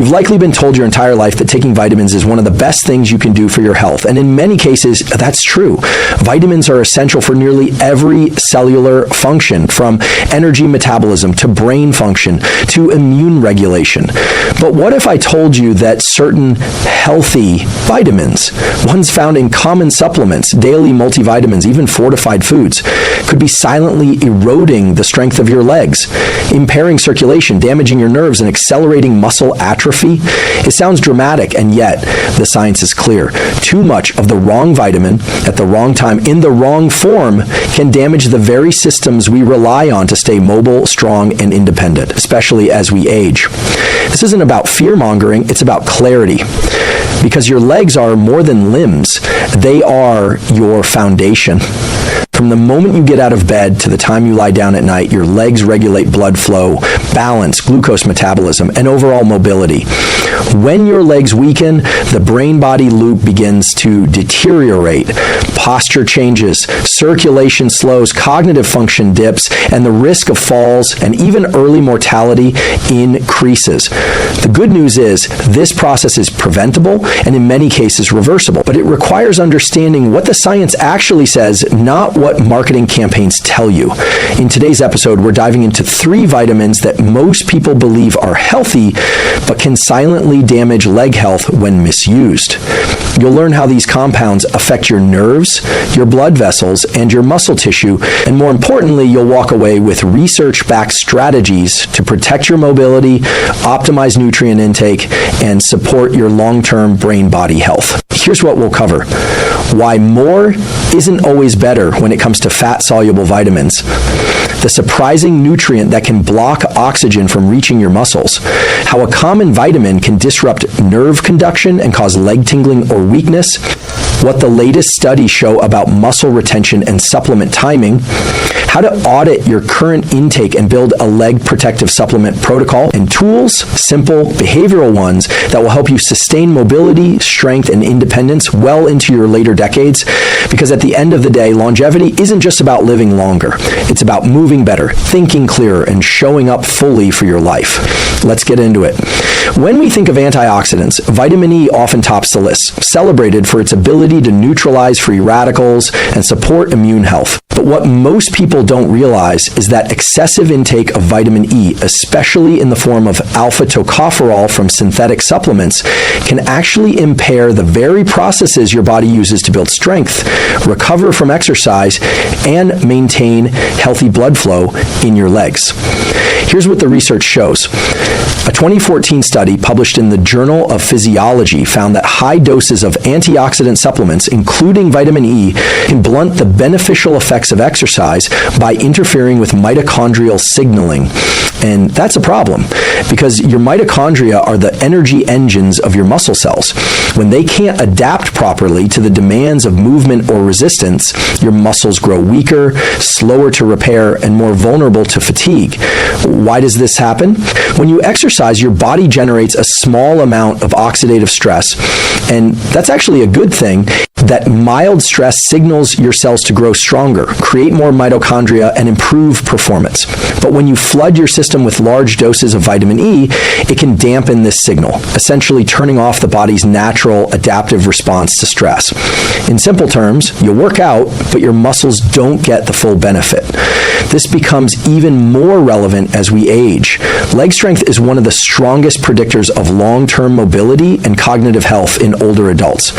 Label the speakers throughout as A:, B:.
A: You've likely been told your entire life that taking vitamins is one of the best things you can do for your health, and in many cases, that's true. Vitamins are essential for nearly every cellular function, from energy metabolism to brain function to immune regulation. But what if I told you that certain healthy vitamins, ones found in common supplements, daily multivitamins, even fortified foods, could be silently eroding the strength of your legs, impairing circulation, damaging your nerves, and accelerating muscle atrophy? It sounds dramatic, and yet the science is clear. Too much of the wrong vitamin at the wrong time in the wrong form can damage the very systems we rely on to stay mobile, strong, and independent, especially as we age. This isn't about fear-mongering, it's about clarity. Because your legs are more than limbs, they are your foundation. From the moment you get out of bed to the time you lie down at night, your legs regulate blood flow, balance, glucose metabolism, and overall mobility. When your legs weaken, the brain-body loop begins to deteriorate. Posture changes, circulation slows, cognitive function dips, and the risk of falls and even early mortality increases. The good news is this process is preventable and in many cases reversible, but it requires understanding what the science actually says, not what marketing campaigns tell you. In today's episode, we're diving into 3 vitamins that most people believe are healthy, but can silently damage leg health when misused. You'll learn how these compounds affect your nerves, your blood vessels, and your muscle tissue, and more importantly, you'll walk away with research-backed strategies to protect your mobility, optimize nutrient intake, and support your long-term brain-body health. Here's what we'll cover. Why more isn't always better when it comes to fat-soluble vitamins. The surprising nutrient that can block oxygen from reaching your muscles. How a common vitamin can disrupt nerve conduction and cause leg tingling or weakness. What the latest studies show about muscle retention and supplement timing. How to audit your current intake and build a leg protective supplement protocol. And tools, simple behavioral ones, that will help you sustain mobility, strength, and independence well into your later decades. Because at the end of the day, longevity isn't just about living longer. It's about moving better, thinking clearer, and showing up fully for your life. Let's get into it. When we think of antioxidants, vitamin E often tops the list, celebrated for its ability to neutralize free radicals and support immune health. But what most people don't realize is that excessive intake of vitamin E, especially in the form of alpha tocopherol from synthetic supplements, can actually impair the very processes your body uses to build strength, recover from exercise, and maintain healthy blood flow in your legs. Here's what the research shows. A 2014 study published in the Journal of Physiology found that high doses of antioxidant supplements, including vitamin E, can blunt the beneficial effects of exercise by interfering with mitochondrial signaling. And that's a problem because your mitochondria are the energy engines of your muscle cells. When they can't adapt properly to the demands of movement or resistance, your muscles grow weaker, slower to repair, and more vulnerable to fatigue. Why does this happen? When you exercise, your body generates a small amount of oxidative stress, and that's actually a good thing. That mild stress signals your cells to grow stronger, create more mitochondria, and improve performance. But when you flood your system with large doses of vitamin E, it can dampen this signal, essentially turning off the body's natural adaptive response to stress. In simple terms, you'll work out, but your muscles don't get the full benefit. This becomes even more relevant as we age. Leg strength is one of the strongest predictors of long-term mobility and cognitive health in older adults.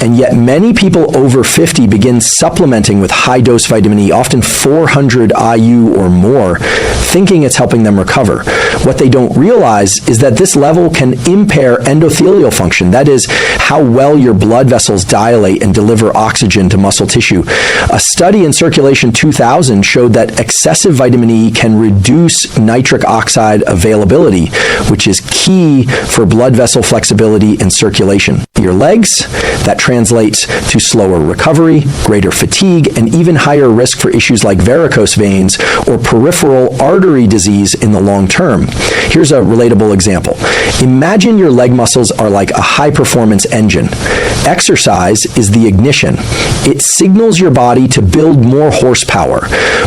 A: And yet many people over 50 begin supplementing with high-dose vitamin E, often 400 IU or more, thinking it's helping them recover. What they don't realize is that this level can impair endothelial function, that is, how well your blood vessels dilate and deliver oxygen to muscle tissue. A study in Circulation 2000 showed that excessive vitamin E can reduce nitric oxide availability, which is key for blood vessel flexibility and circulation. your legs. That translates to slower recovery, greater fatigue, and even higher risk for issues like varicose veins or peripheral artery disease in the long term. Here's a relatable example. Imagine your leg muscles are like a high-performance engine. Exercise is the ignition. It signals your body to build more horsepower.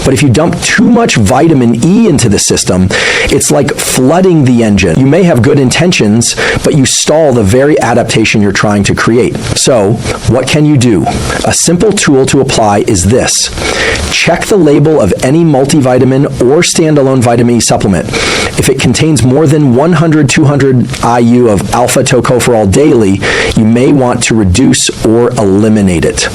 A: But if you dump too much vitamin E into the system, it's like flooding the engine. You may have good intentions, but you stall the very adaptation you're trying to create. So, what can you do? A simple tool to apply is this. Check the label of any multivitamin or standalone vitamin E supplement. If it contains more than 100-200 IU of alpha-tocopherol daily, you may want to reduce or eliminate it,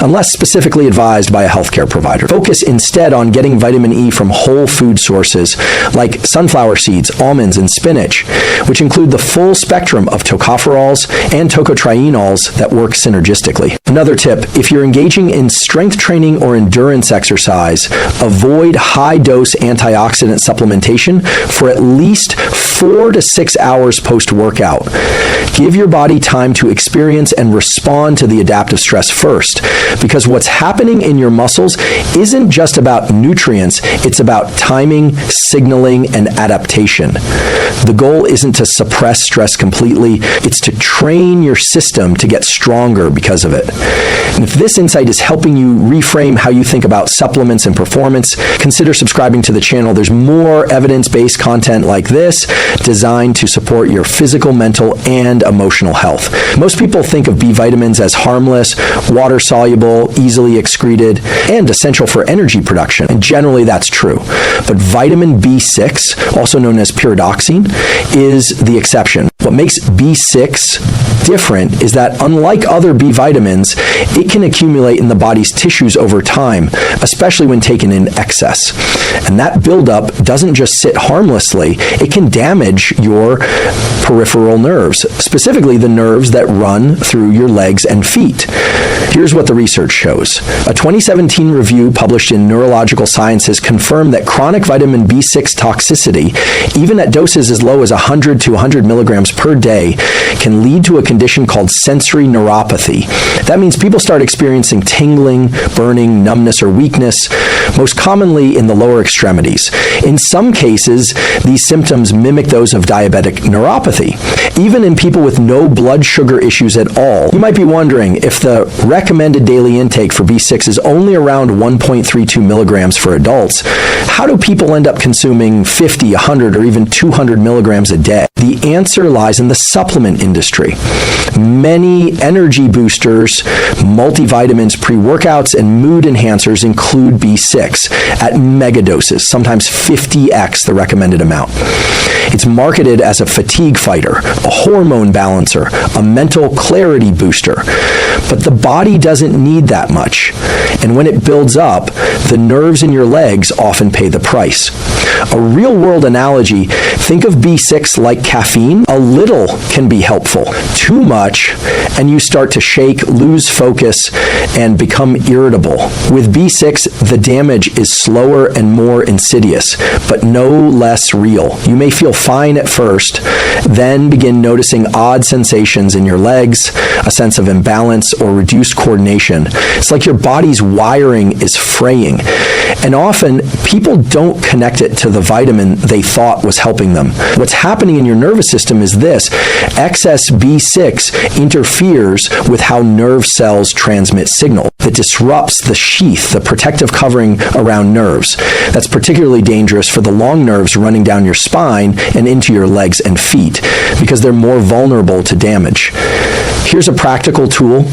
A: unless specifically advised by a healthcare provider. Focus instead on getting vitamin E from whole food sources like sunflower seeds, almonds, and spinach, which include the full spectrum of tocopherols and tocotrienols that work synergistically. Another tip, if you're engaging in strength training or endurance exercise, avoid high-dose antioxidant supplementation for at least 4 to 6 hours post-workout. Give your body time to experience and respond to the adaptive stress first, because what's happening in your muscles isn't just about nutrients, it's about timing, signaling, and adaptation. The goal isn't to suppress stress completely, it's to train your system to get stronger because of it. And if this insight is helping you reframe how you think about supplements and performance, consider subscribing to the channel. There's more evidence-based content like this designed to support your physical, mental, and emotional health. Most people think of B vitamins as harmless, water-soluble, easily excreted, and essential for energy production. And generally that's true. But vitamin B6, also known as pyridoxine, is the exception. What makes B6 different is that unlike other B vitamins, it can accumulate in the body's tissues over time, especially when taken in excess. And that buildup doesn't just sit harmlessly, it can damage your peripheral nerves, specifically the nerves that run through your legs and feet. Here's what the research shows. A 2017 review published in Neurological Sciences confirmed that chronic vitamin B6 toxicity, even at doses as low as 100 to 100 milligrams per day, can lead to a condition called sensory neuropathy. That means people start experiencing tingling, burning, numbness, or weakness, most commonly in the lower extremities. In some cases, these symptoms mimic those of diabetic neuropathy, even in people with no blood sugar issues at all. You might be wondering, if the recommended daily intake for B6 is only around 1.32 milligrams for adults, how do people end up consuming 50, 100, or even 200 milligrams a day? The answer lies in the supplement industry. Many energy boosters, multivitamins, pre-workouts, and mood enhancers include B6 at mega doses, sometimes 50x the recommended amount. It's marketed as a fatigue fighter, a hormone balancer, a mental clarity booster. But the body doesn't need that much. And when it builds up, the nerves in your legs often pay the price. A real-world analogy, think of B6 like caffeine. A little can be helpful. Too much, and you start to shake, lose focus, and become irritable. With B6, the damage is slower and more insidious, but no less real. You may feel fine at first, then begin noticing odd sensations in your legs, a sense of imbalance or reduced coordination. It's like your body's wiring is fraying. And often, people don't connect it to the vitamin they thought was helping them. What's happening in your nervous system is this. Excess B6 interferes with how nerve cells transmit signal. That disrupts the sheath, the protective covering around nerves. That's particularly dangerous for the long nerves running down your spine and into your legs and feet, because they're more vulnerable to damage. Here's a practical tool.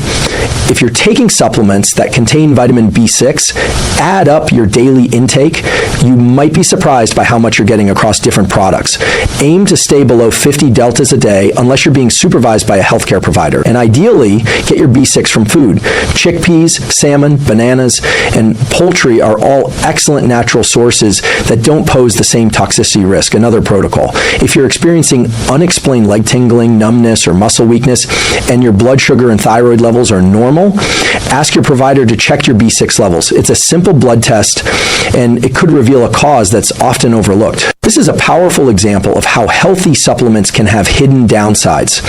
A: If you're taking supplements that contain vitamin B6, add up your daily intake. You might be surprised by how much you're getting across different products. Aim to stay below 50 deltas a day unless you're being supervised by a healthcare provider. And ideally, get your B6 from food. Chickpeas, salmon, bananas, and poultry are all excellent natural sources that don't pose the same toxicity risk. Another protocol. If you're experiencing unexplained leg tingling, numbness, or muscle weakness, and your blood sugar and thyroid levels are normal, ask your provider to check your B6 levels. It's a simple blood test, and it could reveal a cause that's often overlooked. This is a powerful example of how healthy supplements can have hidden downsides,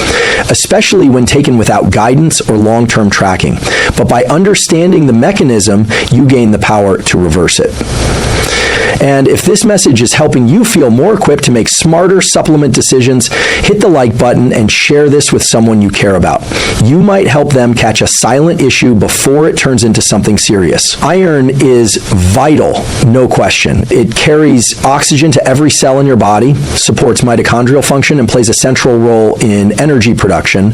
A: especially when taken without guidance or long-term tracking. But by understanding the mechanism, you gain the power to reverse it. And if this message is helping you feel more equipped to make smarter supplement decisions, hit the like button and share this with someone you care about. You might help them catch a silent issue before it turns into something serious. Iron is vital, no question. It carries oxygen to every cell in your body, supports mitochondrial function, and plays a central role in energy production.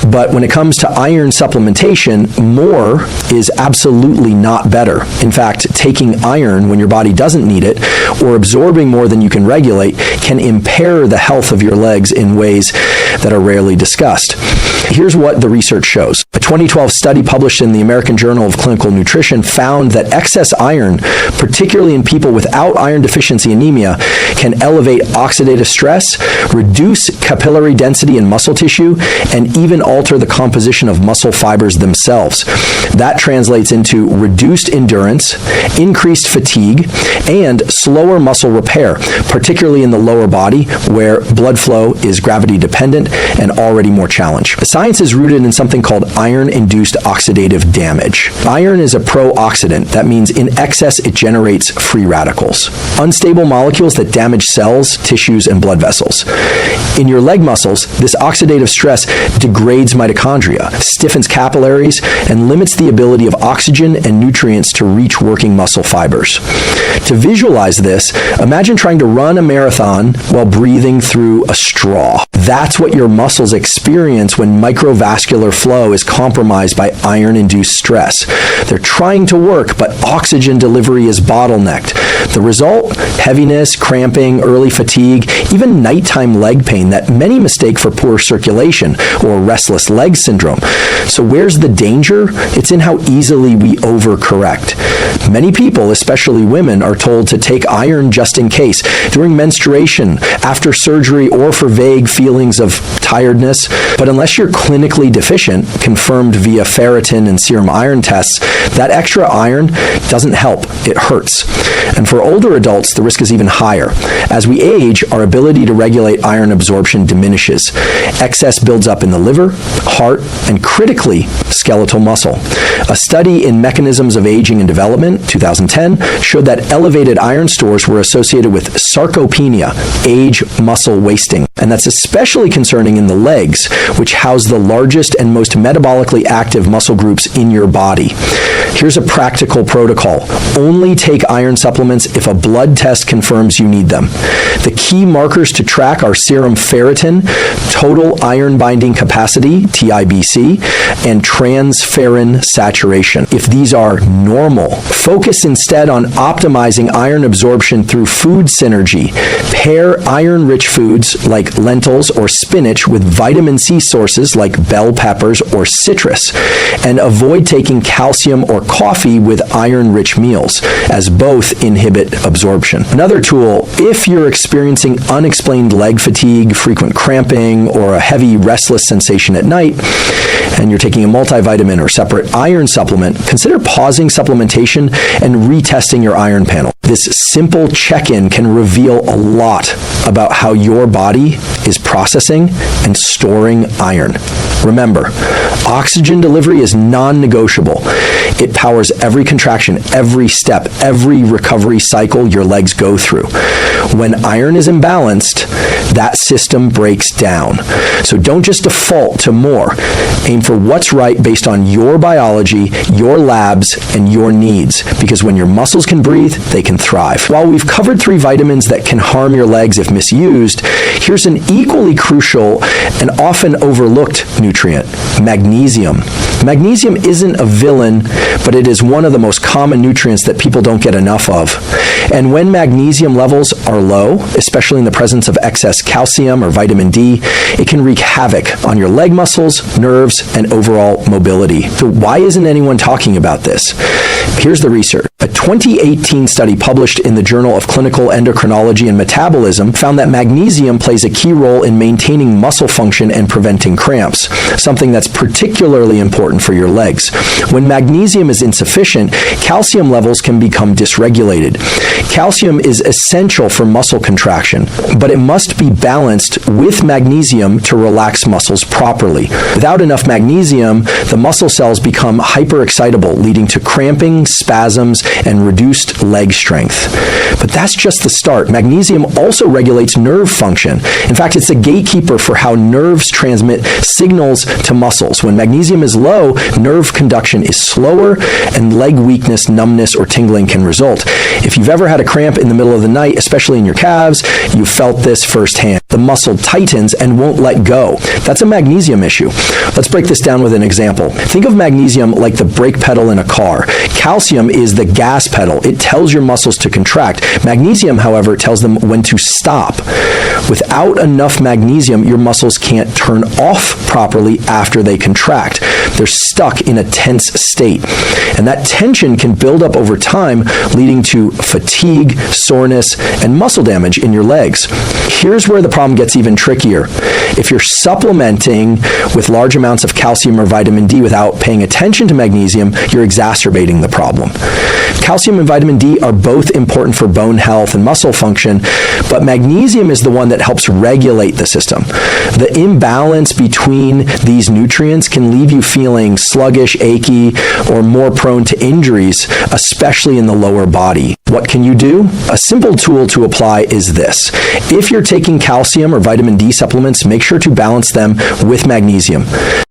A: But when it comes to iron supplementation, more is absolutely not better. In fact, taking iron when your body doesn't need it or absorbing more than you can regulate can impair the health of your legs in ways that are rarely discussed. Here's what the research shows. A 2012 study published in the American Journal of Clinical Nutrition found that excess iron, particularly in people without iron deficiency anemia, can elevate oxidative stress, reduce capillary density in muscle tissue, and even alter the composition of muscle fibers themselves. That translates into reduced endurance, increased fatigue, and slower muscle repair, particularly in the lower body where blood flow is gravity dependent and already more challenged. The science is rooted in something called iron-induced oxidative damage. Iron is a pro-oxidant. That means in excess it generates free radicals, unstable molecules that damage cells, tissues, and blood vessels. In your leg muscles, this oxidative stress degrades mitochondria, stiffens capillaries, and limits the ability of oxygen and nutrients to reach working muscle fibers. To visualize this, imagine trying to run a marathon while breathing through a straw. That's what your muscles experience when microvascular flow is compromised by iron-induced stress. They're trying to work, but oxygen delivery is bottlenecked. The result? Heaviness, cramping, early fatigue, even nighttime leg pain that many mistake for poor circulation or restless leg syndrome. So where's the danger? It's in how easily we overcorrect. Many people, especially women, are told to take iron just in case, during menstruation, after surgery, or for vague feelings of tiredness. But unless you're clinically deficient, confirmed via ferritin and serum iron tests, that extra iron doesn't help. It hurts. And for older adults, the risk is even higher. As we age, our ability to regulate iron absorption diminishes. Excess builds up in the liver, heart, and critically, skeletal muscle. A study in Mechanisms of Aging and Development, 2010, showed that elevated iron stores were associated with sarcopenia, age muscle wasting. And that's especially concerning in the legs, which house the largest and most metabolically active muscle groups in your body. Here's a practical protocol. Only take iron supplements if a blood test confirms you need them. The key markers to track are serum ferritin, total iron binding capacity, TIBC, and transferrin saturation. If these are normal, focus instead on optimizing iron absorption through food synergy. Pair iron-rich foods like lentils or spinach with vitamin C sources like bell peppers or citrus, and avoid taking calcium or coffee with iron-rich meals, as both inhibit absorption. Another tool, if you're experiencing unexplained leg fatigue, frequent cramping, or a heavy restless sensation at night, and you're taking a multivitamin or separate iron supplement, consider pausing supplementation and retesting your iron panel. This simple check-in can reveal a lot about how your body is processing and storing iron. Remember, oxygen delivery is non-negotiable. It powers every contraction, every step, every recovery cycle your legs go through. When iron is imbalanced, that system breaks down. So don't just default to more. Aim for what's right based on your biology, your labs, and your needs. Because when your muscles can breathe, they can thrive. While we've covered 3 vitamins that can harm your legs if misused, here's an equally crucial and often overlooked nutrient: magnesium. Magnesium isn't a villain, but it is one of the most common nutrients that people don't get enough of. And when magnesium levels are low, especially in the presence of excess calcium or vitamin D, it can wreak havoc on your leg muscles, nerves, and overall mobility. So why isn't anyone talking about this? Here's the research. A 2018 study published in the Journal of Clinical Endocrinology and Metabolism found that magnesium plays a key role in maintaining muscle function and preventing cramps, something that's particularly important important for your legs. When magnesium is insufficient, calcium levels can become dysregulated. Calcium is essential for muscle contraction, but it must be balanced with magnesium to relax muscles properly. Without enough magnesium, the muscle cells become hyperexcitable, leading to cramping, spasms, and reduced leg strength. But that's just the start. Magnesium also regulates nerve function. In fact, it's a gatekeeper for how nerves transmit signals to muscles. When magnesium is low, nerve conduction is slower, and leg weakness, numbness, or tingling can result. If you've ever had a cramp in the middle of the night, especially in your calves, you've felt this firsthand. The muscle tightens and won't let go. That's a magnesium issue. Let's break this down with an example. Think of magnesium like the brake pedal in a car. Calcium is the gas pedal. It tells your muscles to contract. Magnesium, however, tells them when to stop. Without enough magnesium, your muscles can't turn off properly after they contract. They're stuck in a tense state. And that tension can build up over time, leading to fatigue, soreness, and muscle damage in your legs. Here's where the problem gets even trickier. If you're supplementing with large amounts of calcium or vitamin D without paying attention to magnesium, you're exacerbating the problem. Calcium and vitamin D are both important for bone health and muscle function, but magnesium is the one that helps regulate the system. The imbalance between these nutrients can leave you feeling sluggish, achy, or more prone to injuries, especially in the lower body. What can you do? A simple tool to apply is this. If you're taking calcium or vitamin D supplements, make sure to balance them with magnesium.